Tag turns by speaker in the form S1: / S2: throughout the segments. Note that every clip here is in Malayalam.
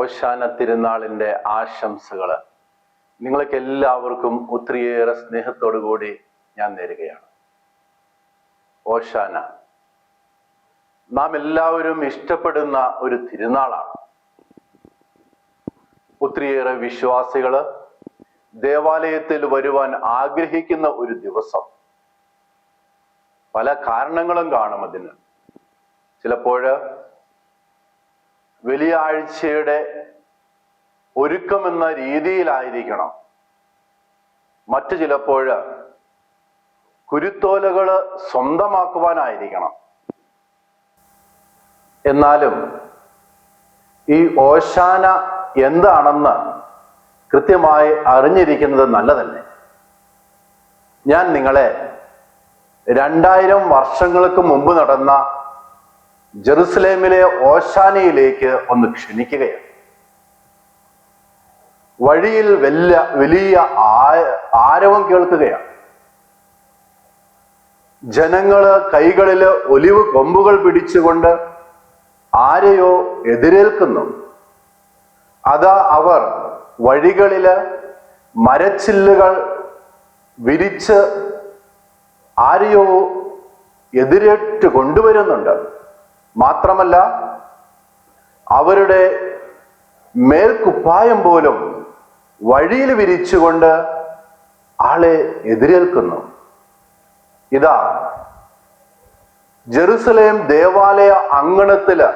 S1: ഓശാന തിരുനാളിൻ്റെ ആശംസകൾ നിങ്ങൾക്ക് എല്ലാവർക്കും ഒത്തിരിയേറെ സ്നേഹത്തോടു കൂടി ഞാൻ നേരുകയാണ്. ഓശാന നാം എല്ലാവരും ഇഷ്ടപ്പെടുന്ന ഒരു തിരുനാളാണ്. ഒത്തിരിയേറെ വിശ്വാസികൾ ദേവാലയത്തിൽ വരുവാൻ ആഗ്രഹിക്കുന്ന ഒരു ദിവസം. പല കാരണങ്ങളും കാണും അതിന്. ചിലപ്പോൾ വലിയ ആഴ്ചയുടെ ഒരുക്കമെന്ന രീതിയിലായിരിക്കണം. മറ്റു ചിലപ്പോൾ കുരുത്തോലകൾ സ്വന്തമാക്കുവാനായിരിക്കണം. എന്നാലും ഈ ഓശാന എന്താണെന്ന് കൃത്യമായി അറിഞ്ഞിരിക്കുന്നത് നല്ലതല്ലേ. ഞാൻ നിങ്ങളെ 2000 വർഷങ്ങൾക്ക് മുമ്പ് നടന്ന ജെറുസലേമിലെ ഓശാനയിലേക്ക് ഒന്ന് ക്ഷണിക്കുകയാണ്. വഴിയിൽ വലിയ ആരവം കേൾക്കുകയാണ്. ജനങ്ങള് കൈകളില് ഒലിവ് കൊമ്പുകൾ പിടിച്ചുകൊണ്ട് ആരെയോ എതിരേൽക്കുന്നു. അതാ അവർ വഴികളില് മരച്ചില്ലുകൾ വിരിച്ച് ആരെയോ എതിരേറ്റ് കൊണ്ടുവരുന്നുണ്ട്. മാത്രമല്ല, അവരുടെ മേൽക്കുപ്പായം പോലും വഴിയിൽ വിരിച്ചുകൊണ്ട് ആളെ എതിരേൽക്കുന്നു. ഇതാ ജെറുസലേം ദേവാലയ അങ്കണത്തില്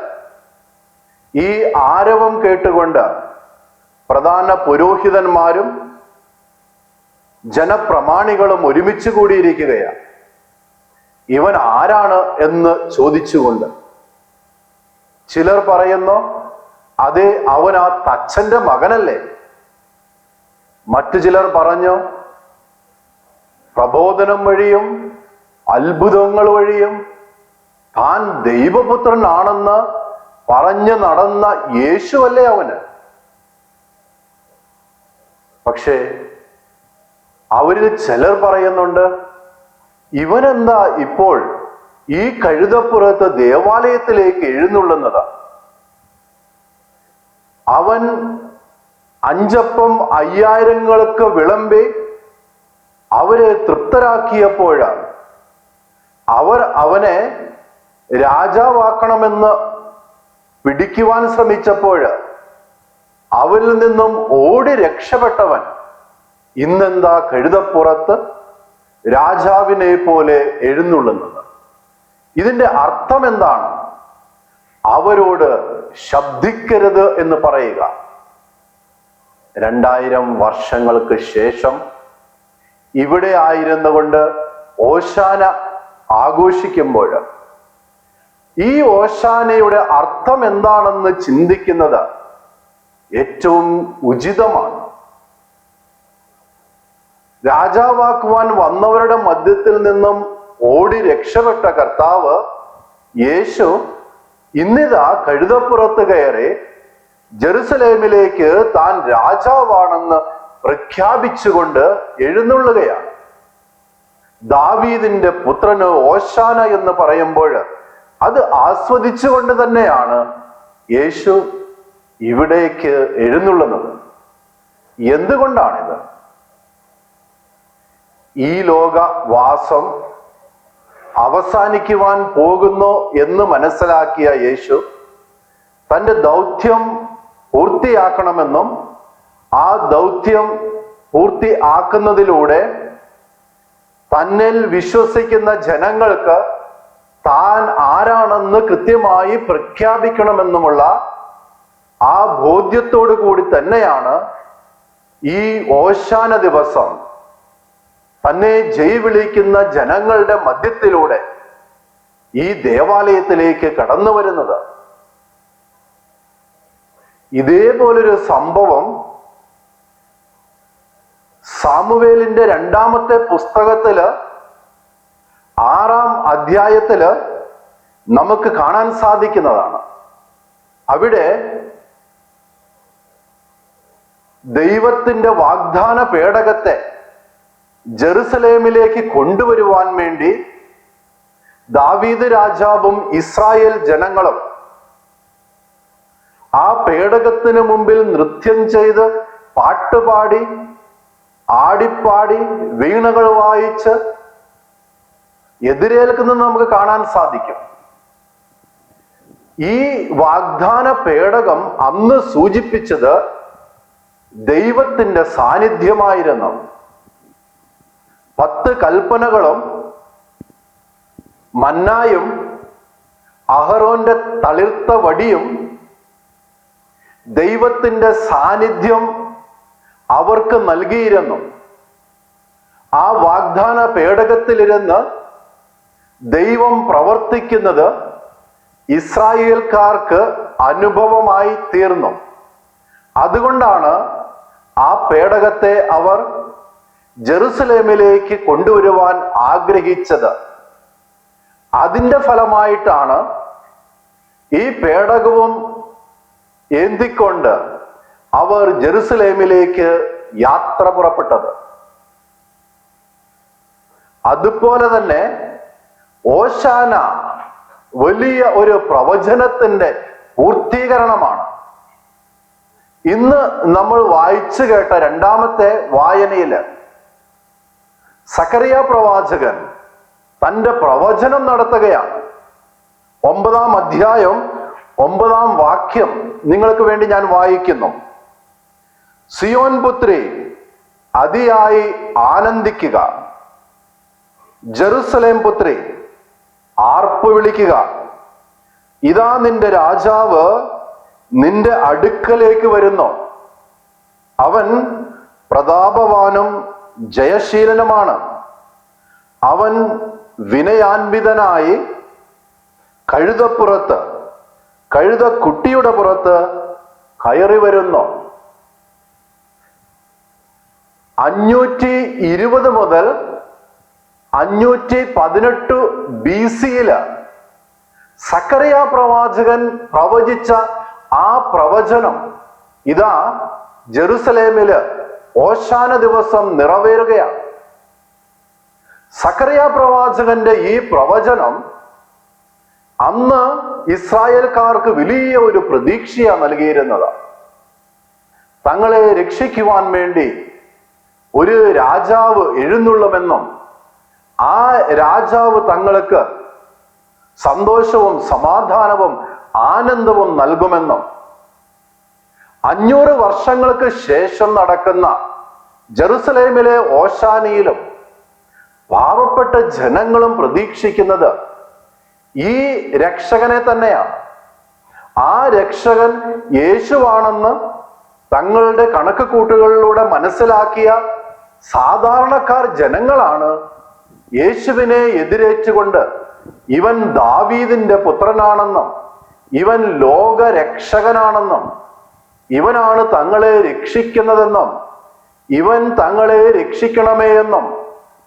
S1: ഈ ആരവം കേട്ടുകൊണ്ട് പ്രധാന പുരോഹിതന്മാരും ജനപ്രമാണികളും ഒരുമിച്ച് കൂടിയിരിക്കുകയാണ്. ഇവൻ ആരാണ് എന്ന് ചോദിച്ചുകൊണ്ട്. ചിലർ പറയുന്നു, അതെ, അവൻ ആ തച്ചന്റെ മകനല്ലേ. മറ്റു ചിലർ പറഞ്ഞു, പ്രബോധനം വഴിയും അത്ഭുതങ്ങൾ വഴിയും താൻ ദൈവപുത്രനാണെന്ന് പറഞ്ഞു നടന്ന യേശുവല്ലേ അവന്. പക്ഷേ അവരിൽ ചിലർ പറയുന്നുണ്ട്, ഇവനെന്താ ഇപ്പോൾ ഈ കഴുതപ്പുറത്ത് ദേവാലയത്തിലേക്ക് എഴുന്നള്ളുന്നത്? അവൻ 5 അപ്പം 5000 വിളമ്പി അവരെ തൃപ്തരാക്കിയപ്പോൾ അവർ അവനെ രാജാവാക്കണമെന്ന് പിടിക്കുവാൻ ശ്രമിച്ചപ്പോൾ അവരിൽ നിന്നും ഓടി രക്ഷപ്പെട്ടവൻ ഇന്നെന്താ കഴുതപ്പുറത്ത് രാജാവിനെ പോലെ എഴുന്നള്ളുന്നത്? ഇതിന്റെ അർത്ഥം എന്താണ്? അവരോട് ശബ്ദിക്കരുത് എന്ന് പറയുക. 2000 വർഷങ്ങൾക്ക് ശേഷം ഇവിടെ ആയിരുന്നുകൊണ്ട് ഓശാന ആഘോഷിക്കുമ്പോൾ ഈ ഓശാനയുടെ അർത്ഥം എന്താണെന്ന് ചിന്തിക്കുന്നത് ഏറ്റവും ഉചിതമാണ്. രാജാവാക്കുവാൻ വന്നവരുടെ മധ്യത്തിൽ നിന്നും ഓടി രക്ഷപ്പെട്ട കർത്താവ് യേശു ഇന്നിതാ കഴുതപ്പുറത്ത് കയറി ജെറുസലേമിലേക്ക് താൻ രാജാവാണെന്ന് പ്രഖ്യാപിച്ചുകൊണ്ട് എഴുന്നള്ളുകയാണ്. ദാവീദിന്റെ പുത്രന് ഓശാന എന്ന് പറയുമ്പോൾ അത് ആസ്വദിച്ചുകൊണ്ട് തന്നെയാണ് യേശു ഇവിടേക്ക് എഴുന്നള്ളുന്നത്. എന്തുകൊണ്ടാണിത്? ഈ ലോകവാസം അവസാനിക്കുവാൻ പോകുന്നു എന്ന് മനസ്സിലാക്കിയ യേശു തൻ്റെ ദൗത്യം പൂർത്തിയാക്കണമെന്നും ആ ദൗത്യം പൂർത്തിയാക്കുന്നതിലൂടെ തന്നിൽ വിശ്വസിക്കുന്ന ജനങ്ങൾക്ക് താൻ ആരാണെന്ന് കൃത്യമായി പ്രഖ്യാപിക്കണമെന്നുമുള്ള ആ ബോധ്യത്തോടു കൂടി തന്നെയാണ് ഈ ഓശാന ദിവസം തന്നെ ജയ് വിളിക്കുന്ന ജനങ്ങളുടെ മധ്യത്തിലൂടെ ഈ ദേവാലയത്തിലേക്ക് കടന്നു വരുന്നത്. ഇതേപോലൊരു സംഭവം സാമുവേലിന്റെ 2-ാമത്തെ പുസ്തകത്തില് 6-ാം അധ്യായത്തില് നമുക്ക് കാണാൻ സാധിക്കുന്നതാണ്. അവിടെ ദൈവത്തിന്റെ വാഗ്ദാന പേടകത്തെ ജെറുസലേമിലേക്ക് കൊണ്ടുവരുവാൻ വേണ്ടി ദാവീദ് രാജാവും ഇസ്രായേൽ ജനങ്ങളും ആ പേടകത്തിന് മുമ്പിൽ നൃത്യം ചെയ്ത് പാട്ടുപാടി ആടിപ്പാടി വീണകൾ വായിച്ച് എതിരേൽക്കുന്നത് നമുക്ക് കാണാൻ സാധിക്കും. ഈ വാഗ്ദാന പേടകം അന്ന് സൂചിപ്പിച്ചത് ദൈവത്തിന്റെ സാന്നിധ്യമായിരുന്നു. 10 കൽപ്പനകളും മന്നായും അഹറോന്റെ തളിർത്ത വടിയും ദൈവത്തിന്റെ സാന്നിധ്യം അവർക്ക് നൽകിയിരുന്നു. ആ വാഗ്ദാന പേടകത്തിലിരുന്ന് ദൈവം പ്രവർത്തിക്കുന്നത് ഇസ്രായേൽക്കാർക്ക് അനുഭവമായി തീർന്നു. അതുകൊണ്ടാണ് ആ പേടകത്തെ അവർ ജെറുസലേമിലേക്ക് കൊണ്ടുവരുവാൻ ആഗ്രഹിച്ചത്. അതിന്റെ ഫലമായിട്ടാണ് ഈ പേടകവും ഏന്തിക്കൊണ്ട് അവർ ജെറുസലേമിലേക്ക് യാത്ര പുറപ്പെട്ടത്. അതുപോലെ തന്നെ ഓശാന വലിയ ഒരു പ്രവചനത്തിന്റെ പൂർത്തീകരണമാണ്. ഇന്ന് നമ്മൾ വായിച്ചു കേട്ട രണ്ടാമത്തെ വായനയില് സക്കറിയ പ്രവാചകൻ തന്റെ പ്രവചനം നടത്തുകയാണ്. 9-ാം അധ്യായം 9-ാം വാക്യം നിങ്ങൾക്ക് വേണ്ടി ഞാൻ വായിക്കുന്നു. സിയോൻ പുത്രി അതിയായി ആനന്ദിക്കുക, ജെറുസലേം പുത്രി ആർപ്പ് വിളിക്കുക. ഇതാ നിന്റെ രാജാവ് നിന്റെ അടുക്കലേക്ക് വരുന്നു. അവൻ പ്രതാപവാനും ജയശീലനുമാണ്. അവൻ വിനയാൻവിതനായി കഴുതപ്പുറത്ത്, കഴുതക്കുട്ടിയുടെ പുറത്ത് കയറി വരുന്നു. 520 മുതൽ 518 BC-യില് സക്കറിയ പ്രവാചകൻ പ്രവചിച്ച ആ പ്രവചനം ഇതാ ജെറുസലേമില് ഓശാന ദിവസം നിറവേറുകയാണ്. സക്കറിയ പ്രവാചകന്റെ ഈ പ്രവചനം അന്ന് ഇസ്രായേൽക്കാർക്ക് വലിയ ഒരു പ്രതീക്ഷയാണ് നൽകിയിരുന്നത്. തങ്ങളെ രക്ഷിക്കുവാൻ വേണ്ടി ഒരു രാജാവ് എഴുന്നള്ളുമെന്നും ആ രാജാവ് തങ്ങൾക്ക് സന്തോഷവും സമാധാനവും ആനന്ദവും നൽകുമെന്നും 500 വർഷങ്ങൾക്ക് ശേഷം നടക്കുന്ന ജെറുസലേമിലെ ഓശാനയിലും പാവപ്പെട്ട ജനങ്ങളും പ്രതീക്ഷിക്കുന്നത് ഈ രക്ഷകനെ തന്നെയാണ്. ആ രക്ഷകൻ യേശുവാണെന്ന് തങ്ങളുടെ കണക്കുകൂട്ടുകളിലൂടെ മനസ്സിലാക്കിയ സാധാരണക്കാർ ജനങ്ങളാണ് യേശുവിനെ എതിരേറ്റുകൊണ്ട് ഇവൻ ദാവീദിന്റെ പുത്രനാണെന്നും ഇവൻ ലോകരക്ഷകനാണെന്നും ഇവനാണ് തങ്ങളെ രക്ഷിക്കുന്നതെന്നും ഇവൻ തങ്ങളെ രക്ഷിക്കണമേ എന്നും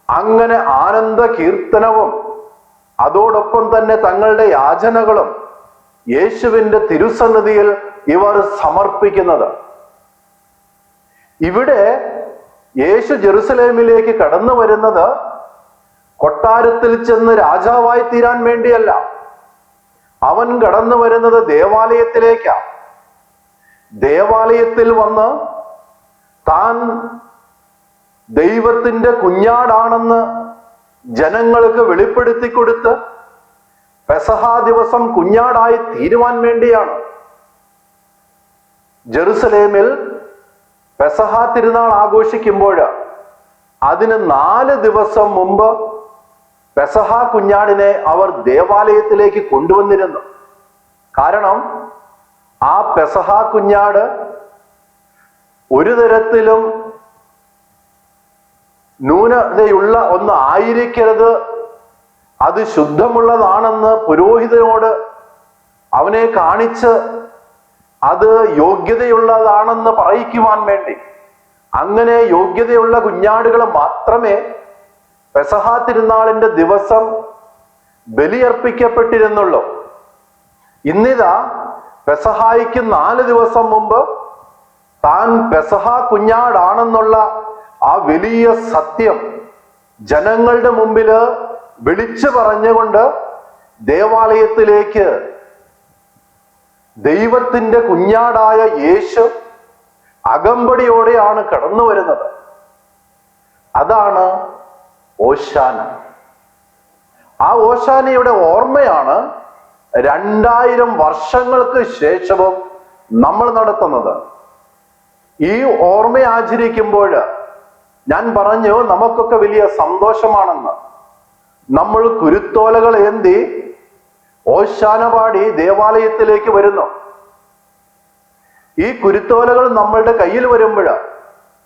S1: അങ്ങനെ ആനന്ദ കീർത്തനവും അതോടൊപ്പം തന്നെ തങ്ങളുടെ യാചനകളും യേശുവിന്റെ തിരുസന്നിധിയിൽ ഇവർ സമർപ്പിക്കുന്നത്. ഇവിടെ യേശു ജെറുസലേമിലേക്ക് കടന്നു വരുന്നത് കൊട്ടാരത്തിൽ ചെന്ന് രാജാവായി തീരാൻ വേണ്ടിയല്ല. അവൻ കടന്നു വരുന്നത് ദേവാലയത്തിലേക്കാണ്. ദേവാലയത്തിൽ വന്ന് താൻ ദൈവത്തിന്റെ കുഞ്ഞാടാണെന്ന് ജനങ്ങൾക്ക് വെളിപ്പെടുത്തി കൊടുത്ത് പെസഹ ദിവസം കുഞ്ഞാടായി തീരുവാൻ വേണ്ടിയാണ്. ജെറുസലേമിൽ പെസഹ തിരുനാൾ ആഘോഷിക്കുമ്പോൾ അതിന് 4 ദിവസം മുമ്പ് പെസഹ കുഞ്ഞാടിനെ അവർ ദേവാലയത്തിലേക്ക് കൊണ്ടുവന്നിരുന്നു. കാരണം ആ പെസഹ കുഞ്ഞാട് ഒരു തരത്തിലും ന്യൂനതയുള്ള ഒന്ന് ആയിരിക്കരുത്, അത് ശുദ്ധമുള്ളതാണെന്ന് പുരോഹിതനോട് അവനെ കാണിച്ച് അത് യോഗ്യതയുള്ളതാണെന്ന് പറയിക്കുവാൻ വേണ്ടി അങ്ങനെ യോഗ്യതയുള്ള കുഞ്ഞാടുകൾ മാത്രമേ പെസഹ തിരുനാളിന്റെ ദിവസം ബലിയർപ്പിക്കപ്പെട്ടിരുന്നുള്ളൂ. ഇന്നിതാ പെസഹായിക്ക് 4 ദിവസം മുമ്പ് താൻ പെസഹ കുഞ്ഞാടാണെന്നുള്ള ആ വലിയ സത്യം ജനങ്ങളുടെ മുമ്പില് വിളിച്ചു പറഞ്ഞുകൊണ്ട് ദേവാലയത്തിലേക്ക് ദൈവത്തിന്റെ കുഞ്ഞാടായ യേശു അകമ്പടിയോടെയാണ് കടന്നു വരുന്നത്. അതാണ് ഓശാന. ആ ഓശാനയുടെ ഓർമ്മയാണ് 2000 വർഷങ്ങൾക്ക് ശേഷവും നമ്മൾ നടത്തുന്നത്. ഈ ഓർമ്മ ആചരിക്കുമ്പോൾ ഞാൻ പറഞ്ഞു നമുക്കൊക്കെ വലിയ സന്തോഷമാണെന്ന്. നമ്മൾ കുരുത്തോലകൾ ഏന്തി ഓശാന പാടി ദേവാലയത്തിലേക്ക് വരുന്നു. ഈ കുരുത്തോലകൾ നമ്മളുടെ കയ്യിൽ വരുമ്പോൾ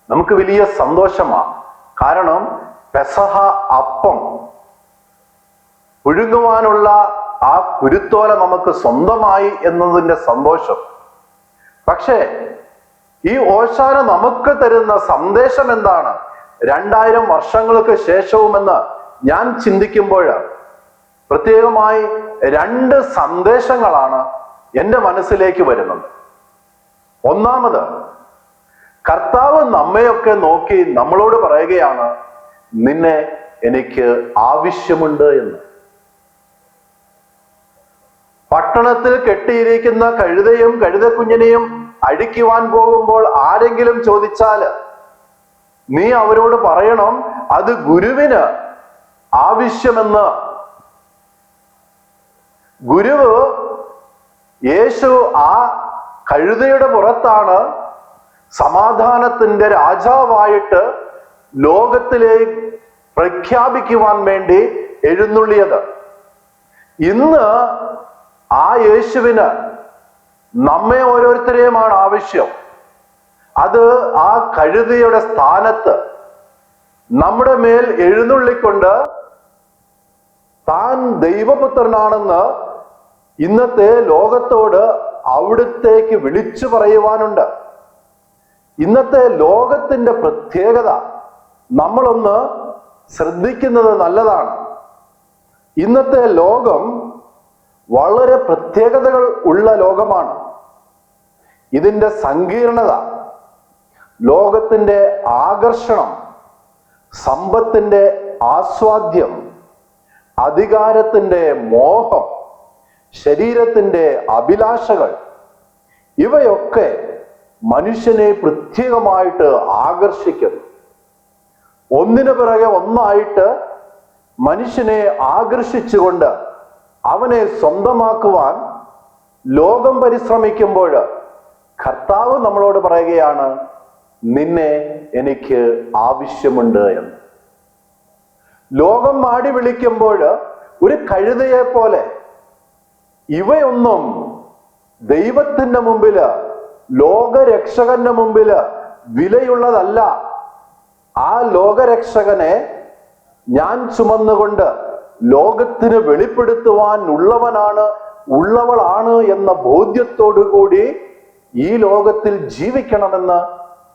S1: നമുക്ക് വലിയ സന്തോഷമാണ്. കാരണം പെസഹ അപ്പം പുഴുങ്ങുവാനുള്ള ആ കുരുത്തോല നമുക്ക് സ്വന്തമായി എന്നതിൻ്റെ സന്തോഷം. പക്ഷേ ഈ ഓശാന നമുക്ക് തരുന്ന സന്ദേശം എന്താണ്? 2000 വർഷങ്ങൾക്ക് ശേഷവുമെന്ന് ഞാൻ ചിന്തിക്കുമ്പോൾ പ്രത്യേകമായി 2 സന്ദേശങ്ങളാണ് എൻ്റെ മനസ്സിലേക്ക് വരുന്നത്. ഒന്നാമത്, കർത്താവ് നമ്മയൊക്കെ നോക്കി നമ്മളോട് പറയുകയാണ്, നിന്നെ എനിക്ക് ആവശ്യമുണ്ട് എന്ന്. പട്ടണത്തിൽ കെട്ടിയിരിക്കുന്ന കഴുതയും കഴുതക്കുഞ്ഞിനെയും അഴിക്കുവാൻ പോകുമ്പോൾ ആരെങ്കിലും ചോദിച്ചാൽ നീ അവരോട് പറയണം അത് ഗുരുവിന് ആവശ്യമെന്ന്. ഗുരുവ് യേശു ആ കഴുതയുടെ പുറത്താണ് സമാധാനത്തിന്റെ രാജാവായിട്ട് ലോകത്തിലേക്ക് പ്രഖ്യാപിക്കുവാൻ വേണ്ടി എഴുന്നള്ളിയത്. ഇന്ന് ആ യേശുവിന് നമ്മെ ഓരോരുത്തരെയുമാണ് ആവശ്യം. അത് ആ കഴുതയുടെ സ്ഥാനത്ത് നമ്മുടെ മേൽ എഴുന്നള്ളിക്കൊണ്ട് താൻ ദൈവപുത്രനാണെന്ന് ഇന്നത്തെ ലോകത്തോട് അവിടുത്തേക്ക് വിളിച്ചു പറയുവാനുണ്ട്. ഇന്നത്തെ ലോകത്തിന്റെ പ്രത്യേകത നമ്മളൊന്ന് ശ്രദ്ധിക്കുന്നത് നല്ലതാണ്. ഇന്നത്തെ ലോകം വളരെ പ്രത്യേകതകൾ ഉള്ള ലോകമാണ്. ഇതിൻ്റെ സങ്കീർണത, ലോകത്തിന്റെ ആകർഷണം, സമ്പത്തിന്റെ ആസ്വാദ്യം, അധികാരത്തിന്റെ മോഹം, ശരീരത്തിന്റെ അഭിലാഷകൾ, ഇവയൊക്കെ മനുഷ്യനെ പ്രത്യേകമായിട്ട് ആകർഷിക്കുന്നു. ഒന്നിനു പിറകെ ഒന്നായിട്ട് മനുഷ്യനെ ആകർഷിച്ചുകൊണ്ട് അവനെ സ്വന്തമാക്കുവാൻ ലോകം പരിശ്രമിക്കുമ്പോൾ കർത്താവ് നമ്മളോട് പറയുകയാണ്, നിന്നെ എനിക്ക് ആവശ്യമുണ്ട് എന്ന്. ലോകം മാടി വിളിക്കുമ്പോൾ ഒരു കഴുതയെ പോലെ ഇവയൊന്നും ദൈവത്തിന്റെ മുമ്പില്, ലോകരക്ഷകന്റെ മുമ്പില് വിലയുള്ളതല്ല. ആ ലോകരക്ഷകനെ ഞാൻ ചുമന്നുകൊണ്ട് ലോകത്തിന് വെളിപ്പെടുത്തുവാൻ ഉള്ളവളാണ് എന്ന ബോധ്യത്തോടു കൂടി ഈ ലോകത്തിൽ ജീവിക്കണമെന്ന്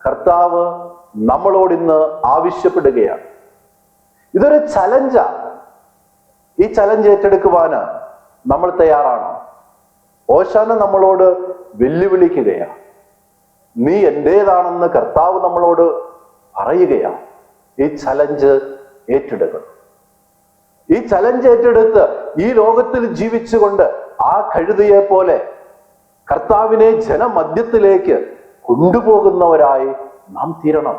S1: കർത്താവ് നമ്മളോട് ഇന്ന് ആവശ്യപ്പെടുകയാണ്. ഇതൊരു ചലഞ്ചാ. ഈ ചലഞ്ച് ഏറ്റെടുക്കുവാന് നമ്മൾ തയ്യാറാണോ? ഓശാന നമ്മളോട് വെല്ലുവിളിക്കുകയാണ്. നീ എന്റേതാണെന്ന് കർത്താവ് നമ്മളോട് പറയുകയാണ്. ഈ ചലഞ്ച് ഏറ്റെടുക്കണം. ഈ ചലഞ്ച് ഏറ്റെടുത്ത് ഈ ലോകത്തിൽ ജീവിച്ചുകൊണ്ട് ആ കഴുതയെ പോലെ കർത്താവിനെ ജനമധ്യത്തിലേക്ക് കൊണ്ടുപോകുന്നവരായി നാം തീരണം.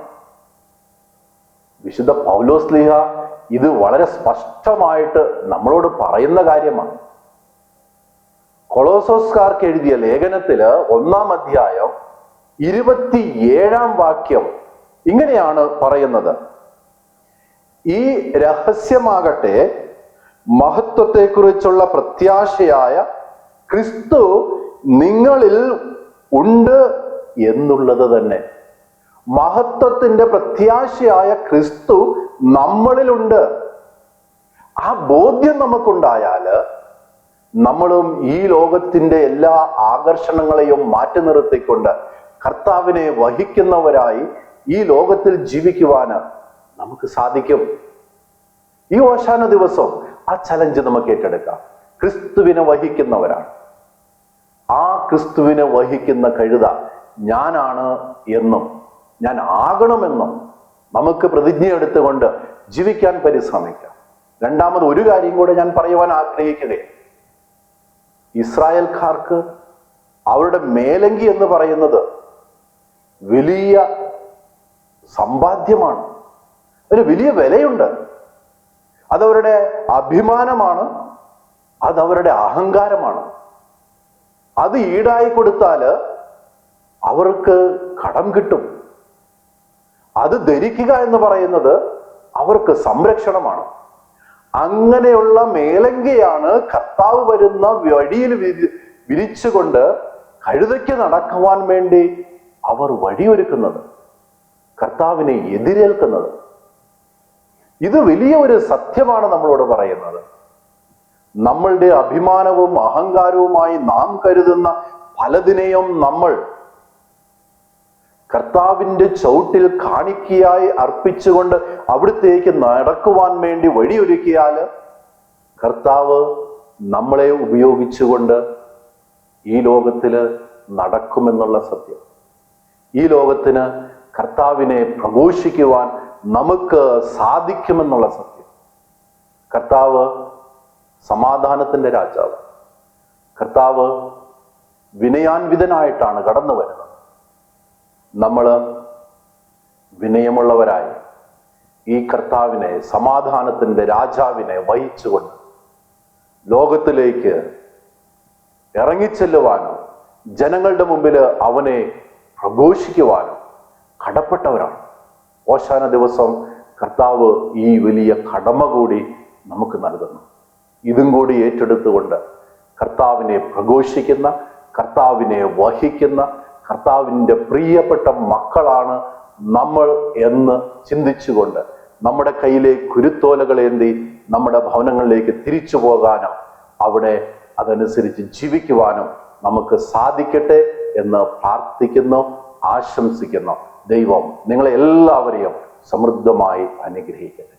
S1: വിശുദ്ധ പൗലോസ്ലീഹ ഇത് വളരെ സ്പഷ്ടമായിട്ട് നമ്മളോട് പറയുന്ന കാര്യമാണ്. കൊളോസോസ്കാർക്ക് എഴുതിയ ലേഖനത്തില് 1-ാം അധ്യായം 27-ാം വാക്യം ഇങ്ങനെയാണ് പറയുന്നത്: ഈ രഹസ്യമാകട്ടെ മഹത്വത്തെക്കുറിച്ചുള്ള പ്രത്യാശയായ ക്രിസ്തു നിങ്ങളിൽ ഉണ്ട് എന്നുള്ളത് തന്നെ. മഹത്വത്തിന്റെ പ്രത്യാശയായ ക്രിസ്തു നമ്മളിലുണ്ട്. ആ ബോധ്യം നമുക്കുണ്ടായാല് നമ്മളും ഈ ലോകത്തിന്റെ എല്ലാ ആകർഷണങ്ങളെയും മാറ്റി നിർത്തിക്കൊണ്ട് കർത്താവിനെ വഹിക്കുന്നവരായി ഈ ലോകത്തിൽ ജീവിക്കുവാന് നമുക്ക് സാധിക്കും. ഈ ഓശാന ദിവസം ആ ചലഞ്ച് നമുക്ക് ഏറ്റെടുക്കാം. ക്രിസ്തുവിനെ വഹിക്കുന്നവരാണ്. ആ ക്രിസ്തുവിനെ വഹിക്കുന്ന കഴുത ഞാനാണ് എന്നും ഞാൻ ആകണമെന്നും നമുക്ക് പ്രതിജ്ഞ എടുത്തുകൊണ്ട് ജീവിക്കാൻ പരിശ്രമിക്കാം. രണ്ടാമത് ഒരു കാര്യം കൂടെ ഞാൻ പറയുവാൻ ആഗ്രഹിക്കുകയാണ്. ഇസ്രായേൽക്കാർക്ക് അവരുടെ മേലങ്കി എന്ന് പറയുന്നത് വലിയ സമ്പാദ്യമാണ്. അതിന് വലിയ വിലയുണ്ട്. അതവരുടെ അഭിമാനമാണ്, അതവരുടെ അഹങ്കാരമാണ്. അത് ഈടായി കൊടുത്താല് അവർക്ക് കടം കിട്ടും. അത് ധരിക്കുക എന്ന് പറയുന്നത് അവർക്ക് സംരക്ഷണമാണ്. അങ്ങനെയുള്ള മേലങ്കയാണ് കർത്താവ് വരുന്ന വഴിയിൽ വിരിച്ചുകൊണ്ട് കഴുതയ്ക്ക് നടക്കുവാൻ വേണ്ടി അവർ വഴിയൊരുക്കുന്നത്, കർത്താവിനെ എതിരേൽക്കുന്നത്. ഇത് വലിയ ഒരു സത്യമാണ് നമ്മളോട് പറയുന്നത്. നമ്മളുടെ അഭിമാനവും അഹങ്കാരവുമായി നാം കരുതുന്ന പലതിനെയും നമ്മൾ കർത്താവിന്റെ ചവിട്ടിൽ കാണിക്കയായി അർപ്പിച്ചുകൊണ്ട് അവിടത്തേക്ക് നടക്കുവാൻ വേണ്ടി വഴിയൊരുക്കിയാൽ കർത്താവ് നമ്മളെ ഉപയോഗിച്ചുകൊണ്ട് ഈ ലോകത്തിൽ നടക്കുമെന്നുള്ള സത്യം, ഈ ലോകത്തിന് കർത്താവിനെ പ്രഘോഷിക്കുവാൻ നമുക്ക് സാധിക്കുമെന്നുള്ള സത്യം. കർത്താവ് സമാധാനത്തിന്റെ രാജാവ്. കർത്താവ് വിനയാൻവിതനായിട്ടാണ് കടന്നു വരുന്നത്. നമ്മൾ വിനയമുള്ളവരായി ഈ കർത്താവിനെ, സമാധാനത്തിന്റെ രാജാവിനെ വഹിച്ചുകൊണ്ട് ലോകത്തിലേക്ക് ഇറങ്ങിച്ചെല്ലുവാനും ജനങ്ങളുടെ മുമ്പിൽ അവനെ പ്രഘോഷിക്കുവാനും കടപ്പെട്ടവരാണ്. ഓശാന ദിവസം കർത്താവ് ഈ വലിയ കടമ കൂടി നമുക്ക് നൽകുന്നു. ഇതും കൂടി ഏറ്റെടുത്തുകൊണ്ട് കർത്താവിനെ പ്രഘോഷിക്കുന്ന, കർത്താവിനെ വഹിക്കുന്ന, കർത്താവിൻ്റെ പ്രിയപ്പെട്ട മക്കളാണ് നമ്മൾ എന്ന് ചിന്തിച്ചുകൊണ്ട് നമ്മുടെ കയ്യിലെ കുരുത്തോലകളേന്തി നമ്മുടെ ഭവനങ്ങളിലേക്ക് തിരിച്ചു പോകാനോ അവിടെ അതനുസരിച്ച് ജീവിക്കുവാനും നമുക്ക് സാധിക്കട്ടെ എന്ന് പ്രാർത്ഥിക്കുന്നു, ആശംസിക്കുന്നു. ദൈവം നിങ്ങളെ എല്ലാവരെയും സമൃദ്ധമായി അനുഗ്രഹിക്കട്ടെ.